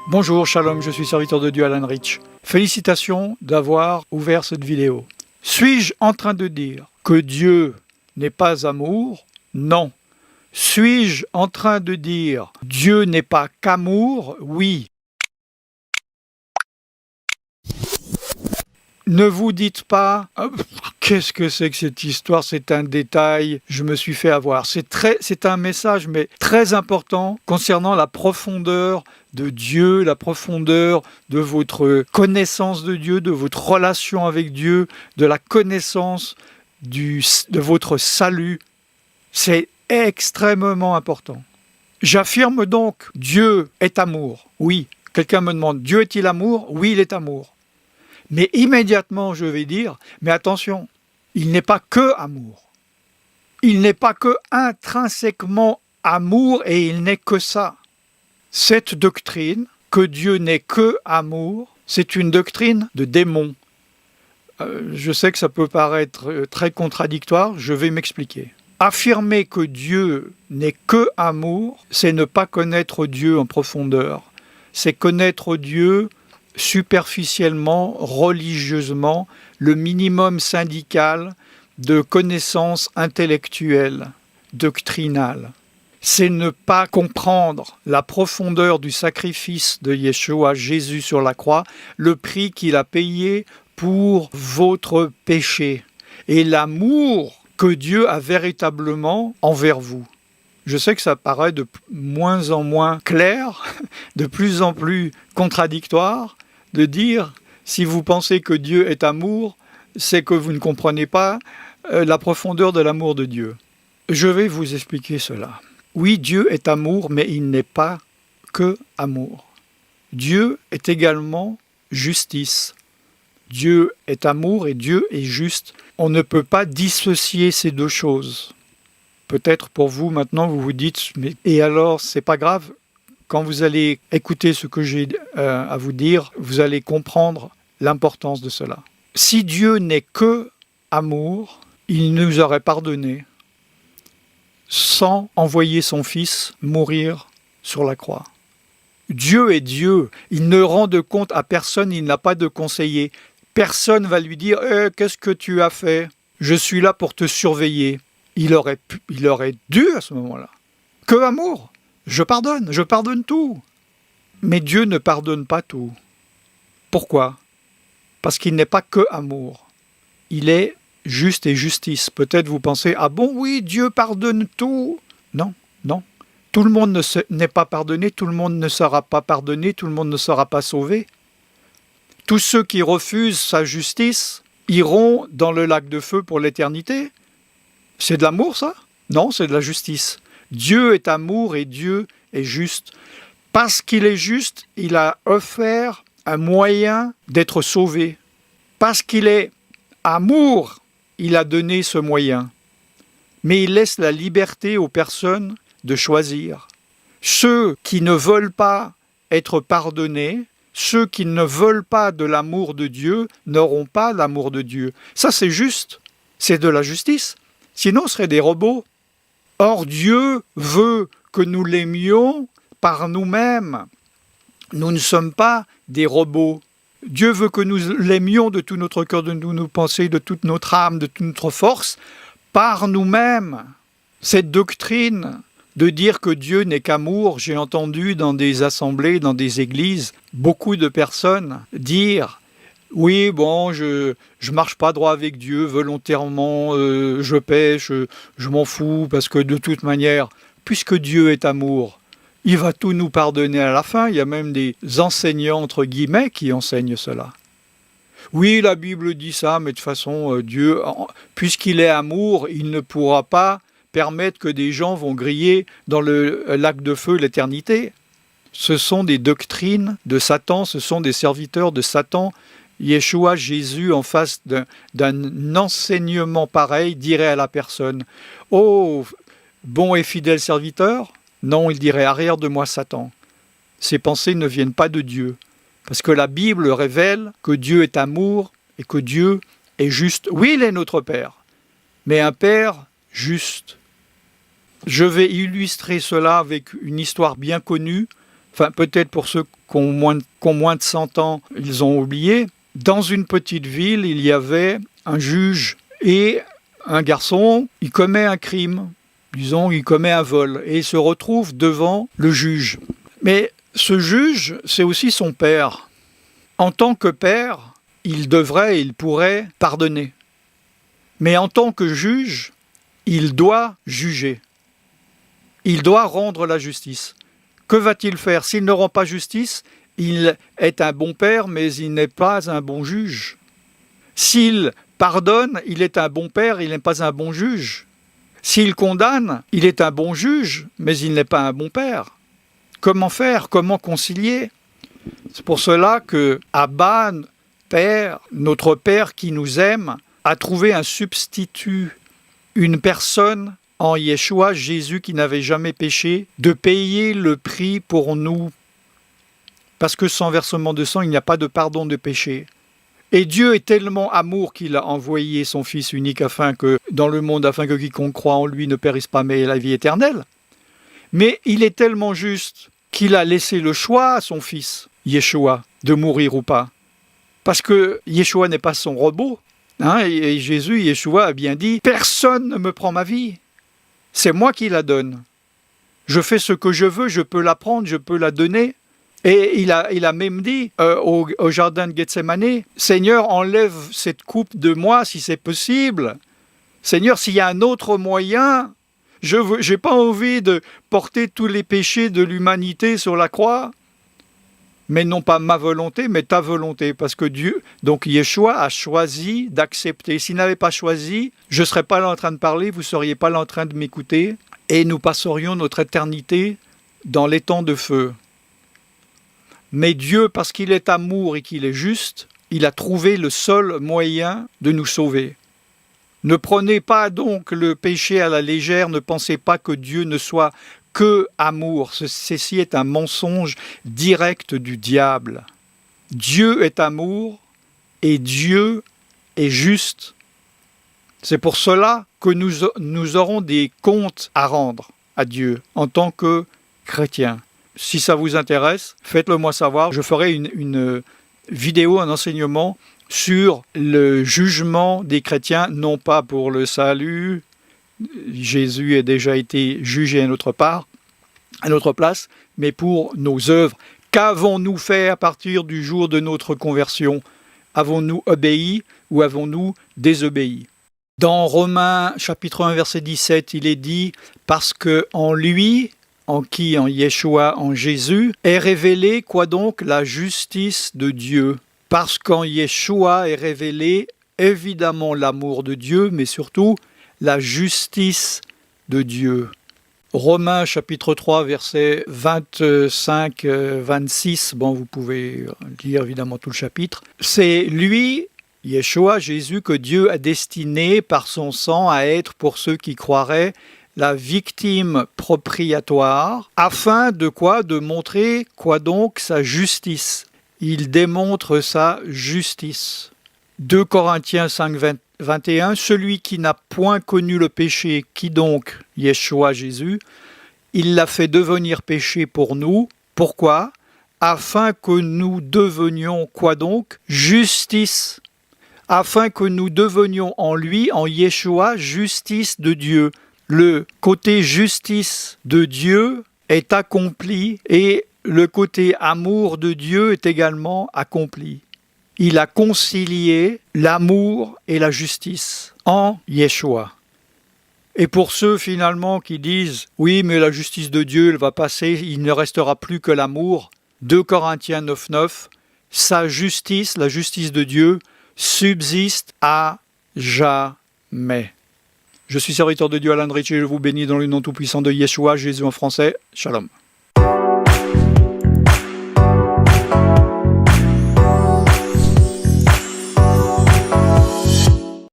Bonjour, shalom, je suis serviteur de Dieu Alan Rich. Félicitations d'avoir ouvert cette vidéo. Suis-je en train de dire que Dieu n'est pas amour? Non. Suis-je en train de dire Dieu n'est pas qu'amour? Oui. Ne vous dites pas qu'est-ce que c'est que cette histoire, c'est un détail, je me suis fait avoir. C'est un message mais très important concernant la profondeur de Dieu, la profondeur de votre connaissance de Dieu, de votre relation avec Dieu, de la connaissance de votre salut. C'est extrêmement important. J'affirme donc, Dieu est amour. Oui. Quelqu'un me demande, Dieu est-il amour? Oui, il est amour. Mais immédiatement, je vais dire, mais attention, il n'est pas que amour. Il n'est pas que intrinsèquement amour et il n'est que ça. Cette doctrine, que Dieu n'est que amour, c'est une doctrine de démon. Je sais que ça peut paraître très contradictoire, je vais m'expliquer. Affirmer que Dieu n'est que amour, c'est ne pas connaître Dieu en profondeur. C'est connaître Dieu superficiellement, religieusement, le minimum syndical de connaissances intellectuelles, doctrinales. C'est ne pas comprendre la profondeur du sacrifice de Yeshua, Jésus sur la croix, le prix qu'il a payé pour votre péché et l'amour que Dieu a véritablement envers vous. Je sais que ça paraît de moins en moins clair, de plus en plus contradictoire, de dire, si vous pensez que Dieu est amour, c'est que vous ne comprenez pas la profondeur de l'amour de Dieu. Je vais vous expliquer cela. Oui, Dieu est amour, mais il n'est pas que amour. Dieu est également justice. Dieu est amour et Dieu est juste. On ne peut pas dissocier ces deux choses. Peut-être pour vous, maintenant, vous vous dites, mais et alors, c'est pas grave. Quand vous allez écouter ce que j'ai à vous dire, vous allez comprendre l'importance de cela. Si Dieu n'est que amour, il nous aurait pardonné sans envoyer son Fils mourir sur la croix. Dieu est Dieu, il ne rend de compte à personne, il n'a pas de conseiller. Personne ne va lui dire « Qu'est-ce que tu as fait? Je suis là pour te surveiller. » Il aurait dû à ce moment-là. Que amour! Je pardonne tout. Mais Dieu ne pardonne pas tout. Pourquoi? Parce qu'il n'est pas que amour. Il est juste et justice. Peut-être vous pensez, ah bon, oui, Dieu pardonne tout. Non, non. Tout le monde n'est pas pardonné, tout le monde ne sera pas pardonné, tout le monde ne sera pas sauvé. Tous ceux qui refusent sa justice iront dans le lac de feu pour l'éternité. C'est de l'amour, ça? Non, c'est de la justice. Dieu est amour et Dieu est juste. Parce qu'il est juste, il a offert un moyen d'être sauvé. Parce qu'il est amour, il a donné ce moyen. Mais il laisse la liberté aux personnes de choisir. Ceux qui ne veulent pas être pardonnés, ceux qui ne veulent pas de l'amour de Dieu, n'auront pas l'amour de Dieu. Ça, c'est juste. C'est de la justice. Sinon, ce seraient des robots. Or, Dieu veut que nous l'aimions par nous-mêmes. Nous ne sommes pas des robots. Dieu veut que nous l'aimions de tout notre cœur, de toutes nos pensées, de toute notre âme, de toute notre force, par nous-mêmes. Cette doctrine de dire que Dieu n'est qu'amour, j'ai entendu dans des assemblées, dans des églises, beaucoup de personnes dire « Oui, bon, je marche pas droit avec Dieu, volontairement, je pêche, je m'en fous, parce que de toute manière, puisque Dieu est amour, il va tout nous pardonner à la fin. » Il y a même des enseignants, entre guillemets, qui enseignent cela. Oui, la Bible dit ça, mais de toute façon, Dieu, puisqu'il est amour, il ne pourra pas permettre que des gens vont griller dans le lac de feu l'éternité. Ce sont des doctrines de Satan, ce sont des serviteurs de Satan. Yeshua, Jésus, en face d'un enseignement pareil, dirait à la personne « Oh, bon et fidèle serviteur ?» Non, il dirait « Arrière de moi, Satan ». Ces pensées ne viennent pas de Dieu. Parce que la Bible révèle que Dieu est amour et que Dieu est juste. Oui, il est notre Père, mais un Père juste. Je vais illustrer cela avec une histoire bien connue. Enfin, peut-être pour ceux qui ont moins de 100 ans, ils ont oublié. Dans une petite ville, il y avait un juge et un garçon, il commet un crime. Disons, il commet un vol et il se retrouve devant le juge. Mais ce juge, c'est aussi son père. En tant que père, il pourrait pardonner. Mais en tant que juge, il doit juger. Il doit rendre la justice. Que va-t-il faire? S'il ne rend pas justice, il est un bon père, mais il n'est pas un bon juge. S'il pardonne, il est un bon père, il n'est pas un bon juge. S'il condamne, il est un bon juge, mais il n'est pas un bon père. Comment faire? Comment concilier? C'est pour cela que Abba, Père, notre Père qui nous aime, a trouvé un substitut, une personne en Yeshua, Jésus qui n'avait jamais péché, de payer le prix pour nous. Parce que sans versement de sang, il n'y a pas de pardon de péché. Et Dieu est tellement amour qu'il a envoyé son Fils unique dans le monde, afin que quiconque croit en lui ne périsse pas, mais ait la vie éternelle. Mais il est tellement juste qu'il a laissé le choix à son Fils, Yeshua, de mourir ou pas. Parce que Yeshua n'est pas son robot. Et Jésus, Yeshua, a bien dit « Personne ne me prend ma vie. C'est moi qui la donne. Je fais ce que je veux, je peux la prendre, je peux la donner. » Et il a même dit au jardin de Gethsémane, « Seigneur, enlève cette coupe de moi si c'est possible. Seigneur, s'il y a un autre moyen, je n'ai pas envie de porter tous les péchés de l'humanité sur la croix. Mais non pas ma volonté, mais ta volonté. » Parce que Dieu, donc Yeshua, a choisi d'accepter. S'il n'avait pas choisi, je ne serais pas là en train de parler, vous ne seriez pas là en train de m'écouter, et nous passerions notre éternité dans l'étang de feu. Mais Dieu, parce qu'il est amour et qu'il est juste, il a trouvé le seul moyen de nous sauver. Ne prenez pas donc le péché à la légère, ne pensez pas que Dieu ne soit que amour. Ceci est un mensonge direct du diable. Dieu est amour et Dieu est juste. C'est pour cela que nous aurons des comptes à rendre à Dieu en tant que chrétiens. Si ça vous intéresse, faites-le moi savoir. Je ferai une vidéo, un enseignement sur le jugement des chrétiens, non pas pour le salut. Jésus a déjà été jugé à notre place, mais pour nos œuvres. Qu'avons-nous fait à partir du jour de notre conversion? Avons-nous obéi ou avons-nous désobéi? Dans Romains chapitre 1 verset 17, il est dit « Parce que en lui, en Yeshua, en Jésus, est révélée quoi donc? La justice de Dieu. Parce qu'en Yeshua est révélé évidemment l'amour de Dieu, mais surtout la justice de Dieu. » Romains chapitre 3 verset 25-26, vous pouvez lire évidemment tout le chapitre. C'est lui, Yeshua, Jésus, que Dieu a destiné par son sang à être pour ceux qui croiraient la victime propriatoire, afin de quoi? De montrer quoi donc? Sa justice. Il démontre sa justice. 2 Corinthiens 5, 21, celui qui n'a point connu le péché, qui donc? Yeshua, Jésus, il l'a fait devenir péché pour nous. Pourquoi? Afin que nous devenions quoi donc? Justice. Afin que nous devenions en lui, en Yeshua, justice de Dieu. Le côté justice de Dieu est accompli et le côté amour de Dieu est également accompli. Il a concilié l'amour et la justice en Yeshua. Et pour ceux finalement qui disent « Oui, mais la justice de Dieu, elle va passer, il ne restera plus que l'amour », 2 Corinthiens 9, 9, sa justice, la justice de Dieu, subsiste à jamais. Je suis serviteur de Dieu Alain Ricci et je vous bénis dans le nom tout-puissant de Yeshua, Jésus en français. Shalom.